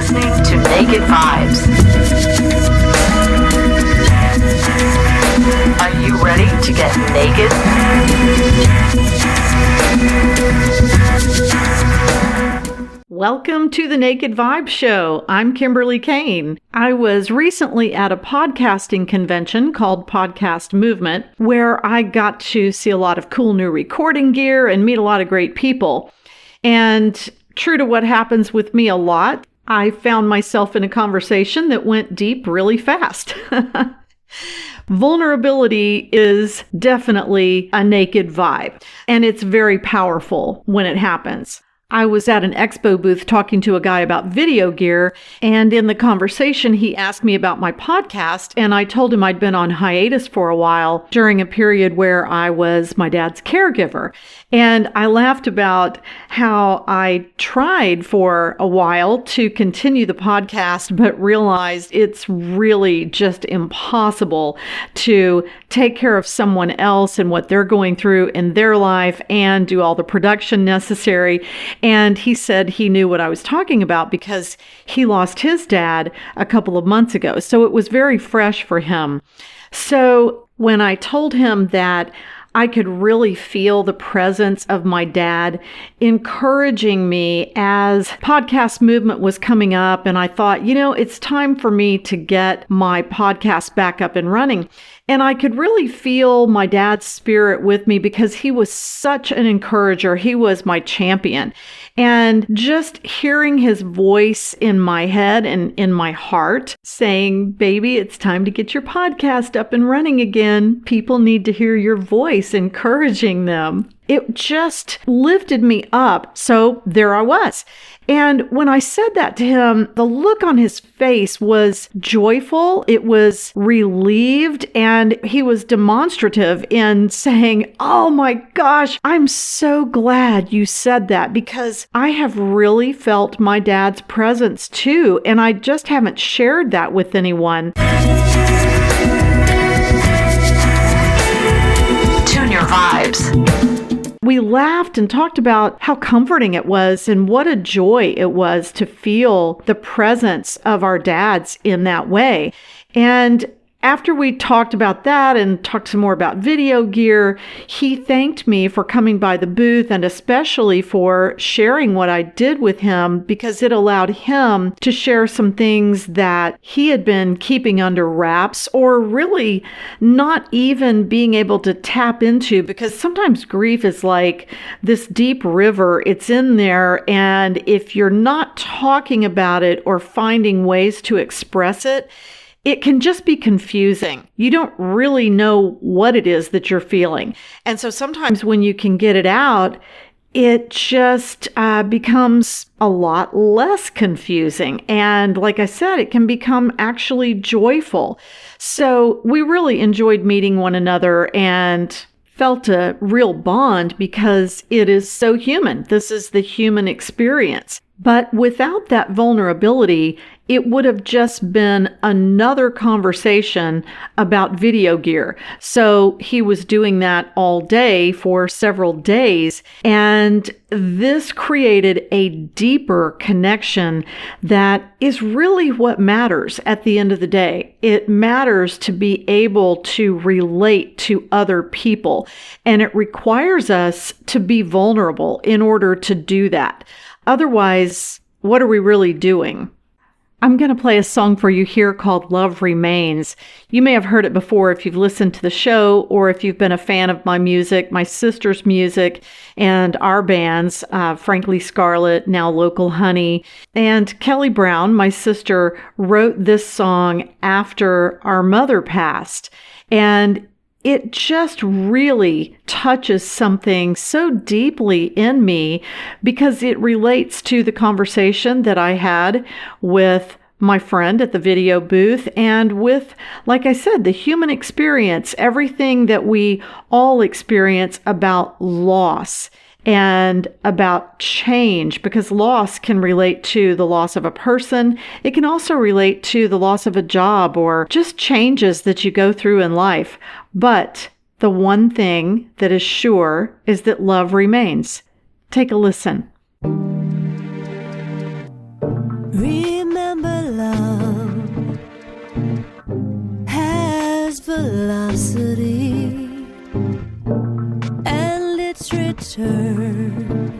listening to Naked Vibes. Are you ready to get naked? Welcome to the Naked Vibes Show. I'm Kimberly Kane. I was recently at a podcasting convention called Podcast Movement, where I got to see a lot of cool new recording gear and meet a lot of great people. And true to what happens with me a lot, I found myself in a conversation that went deep really fast. Vulnerability is definitely a naked vibe, and it's very powerful when it happens. I was at an expo booth talking to a guy about video gear, and in the conversation, he asked me about my podcast, and I told him I'd been on hiatus for a while during a period where I was my dad's caregiver. And I laughed about how I tried for a while to continue the podcast, but realized it's really just impossible to take care of someone else and what they're going through in their life and do all the production necessary. And he said he knew what I was talking about because he lost his dad a couple of months ago. So it was very fresh for him. So when I told him that I could really feel the presence of my dad encouraging me as Podcast Movement was coming up, and I thought, it's time for me to get my podcast back up and running. And I could really feel my dad's spirit with me because he was such an encourager. He was my champion. And just hearing his voice in my head and in my heart saying, baby, it's time to get your podcast up and running again. People need to hear your voice encouraging them. It just lifted me up. So there I was. And when I said that to him, the look on his face was joyful. It was relieved. And he was demonstrative in saying, oh my gosh, I'm so glad you said that because I have really felt my dad's presence too. And I just haven't shared that with anyone. Tune your vibes. We laughed and talked about how comforting it was and what a joy it was to feel the presence of our dads in that way. And after we talked about that and talked some more about video gear, he thanked me for coming by the booth and especially for sharing what I did with him because it allowed him to share some things that he had been keeping under wraps or really not even being able to tap into because sometimes grief is like this deep river. It's in there, and if you're not talking about it or finding ways to express it, it can just be confusing. You don't really know what it is that you're feeling. And so sometimes when you can get it out, it just becomes a lot less confusing. And like I said, it can become actually joyful. So we really enjoyed meeting one another and felt a real bond because it is so human. This is the human experience. But without that vulnerability, it would have just been another conversation about video gear. So he was doing that all day for several days. And this created a deeper connection that is really what matters at the end of the day. It matters to be able to relate to other people. And it requires us to be vulnerable in order to do that. Otherwise, what are we really doing? I'm going to play a song for you here called Love Remains. You may have heard it before if you've listened to the show or if you've been a fan of my music, my sister's music, and our bands, Frankly Scarlet, now Local Honey. And Kelly Brown, my sister, wrote this song after our mother passed. And it just really touches something so deeply in me because it relates to the conversation that I had with my friend at the video booth and with, like I said, the human experience, everything that we all experience about loss and about change, because loss can relate to the loss of a person. It can also relate to the loss of a job or just changes that you go through in life. But the one thing that is sure is that love remains. Take a listen. Remember velocity, and its return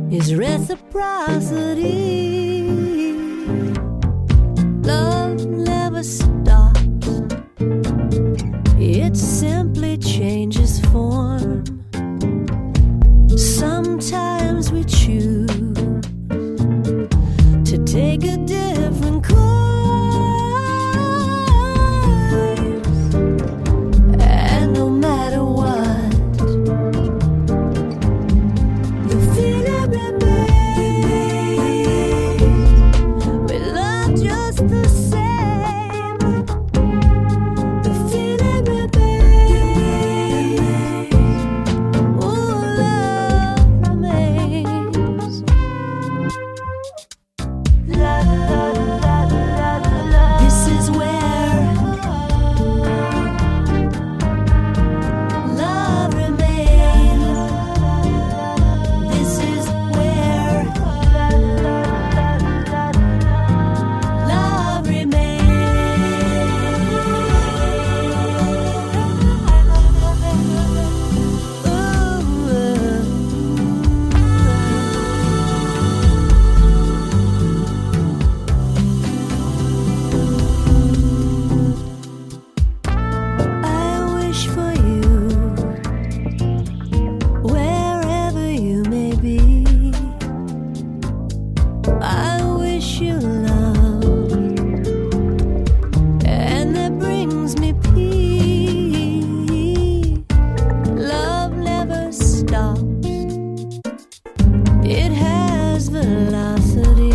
is reciprocity. Love never stops, it simply changes form. Sometimes we choose to take a different course, and no matter what, the feeling remains. We love just the same. The feeling remains. Ooh, love remains. This is where love remains. This is where love I wish for you, wherever you may be. I wish you love, and that brings me peace. Love never stops, it has velocity.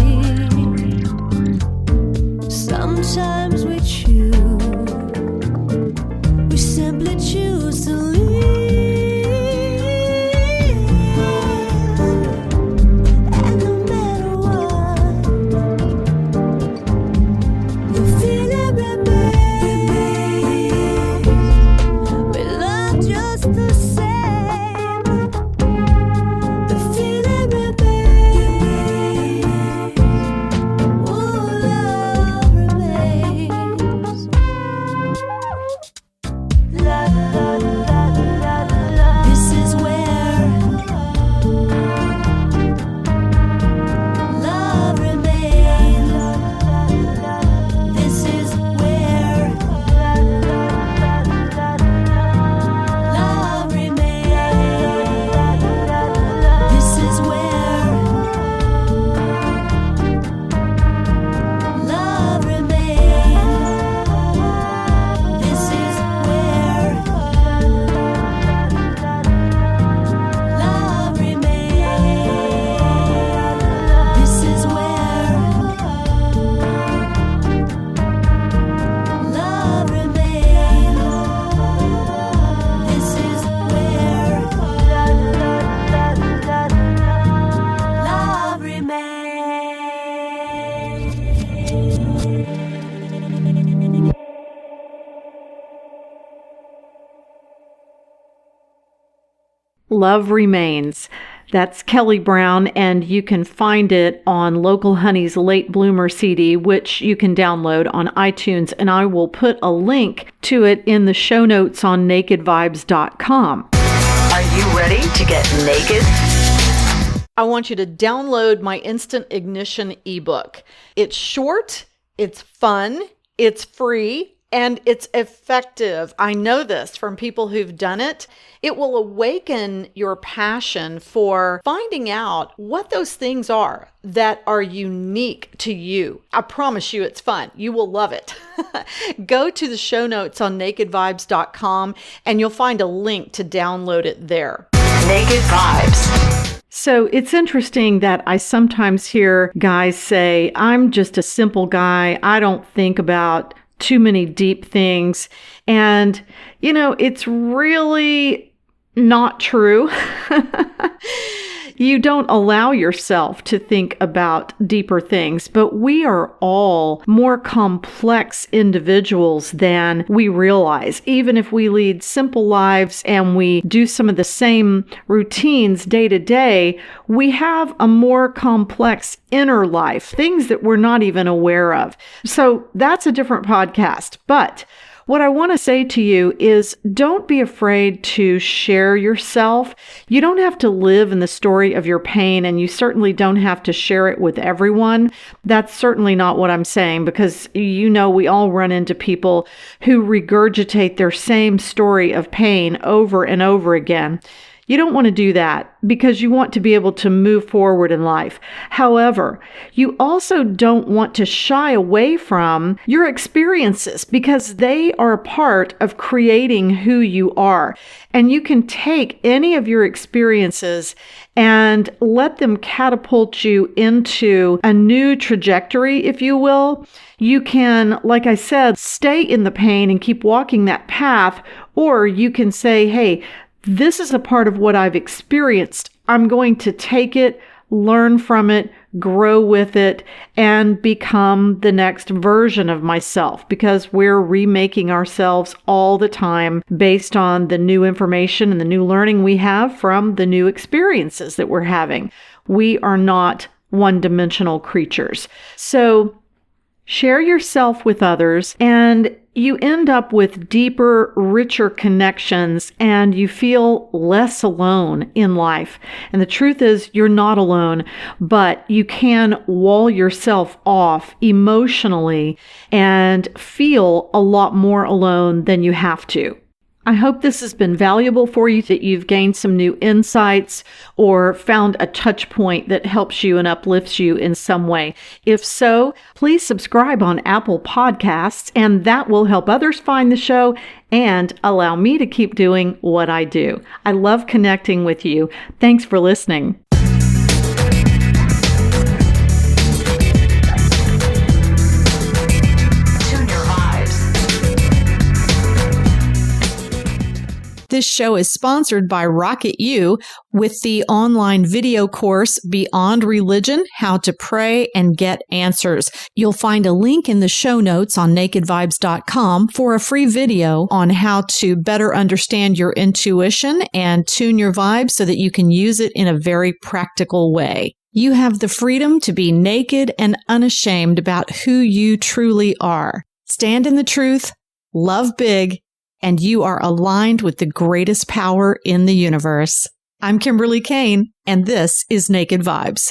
Sometimes we simply choose to leave, and no matter what, the feeling remains. We love just the same. The feeling remains. Ooh, love remains. This is where love remains. This is where love remains. This is where love remains. This is where love remains. This is where love remains. This is where love remains. Love Remains. That's Kelly Brown, and you can find it on Local Honey's Late Bloomer CD, which you can download on iTunes, and I will put a link to it in the show notes on nakedvibes.com. Are you ready to get naked? I want you to download my Instant Ignition ebook. It's short, it's fun, it's free, and it's effective. I know this from people who've done it. It will awaken your passion for finding out what those things are that are unique to you. I promise you it's fun. You will love it. Go to the show notes on nakedvibes.com and you'll find a link to download it there. Naked Vibes. So it's interesting that I sometimes hear guys say, I'm just a simple guy. I don't think about too many deep things. And, you know, it's really not true. You don't allow yourself to think about deeper things, but we are all more complex individuals than we realize. Even if we lead simple lives and we do some of the same routines day to day, we have a more complex inner life, things that we're not even aware of. So that's a different podcast. But What I want to say to you is don't be afraid to share yourself. You don't have to live in the story of your pain, and you certainly don't have to share it with everyone. That's certainly not what I'm saying, because we all run into people who regurgitate their same story of pain over and over again. You don't want to do that because you want to be able to move forward in life. However, you also don't want to shy away from your experiences because they are a part of creating who you are. And you can take any of your experiences and let them catapult you into a new trajectory, if you will. You can, like I said, stay in the pain and keep walking that path, or you can say, hey, this is a part of what I've experienced. I'm going to take it, learn from it, grow with it, and become the next version of myself, because we're remaking ourselves all the time based on the new information and the new learning we have from the new experiences that we're having. We are not one-dimensional creatures. So share yourself with others, and you end up with deeper, richer connections, and you feel less alone in life. And the truth is, you're not alone, but you can wall yourself off emotionally and feel a lot more alone than you have to. I hope this has been valuable for you, that you've gained some new insights or found a touch point that helps you and uplifts you in some way. If so, please subscribe on Apple Podcasts, and that will help others find the show and allow me to keep doing what I do. I love connecting with you. Thanks for listening. This show is sponsored by Rocket U with the online video course Beyond Religion, How to Pray and Get Answers. You'll find a link in the show notes on nakedvibes.com for a free video on how to better understand your intuition and tune your vibes so that you can use it in a very practical way. You have the freedom to be naked and unashamed about who you truly are. Stand in the truth, love big, and you are aligned with the greatest power in the universe. I'm Kimberly Kane, and this is Naked Vibes.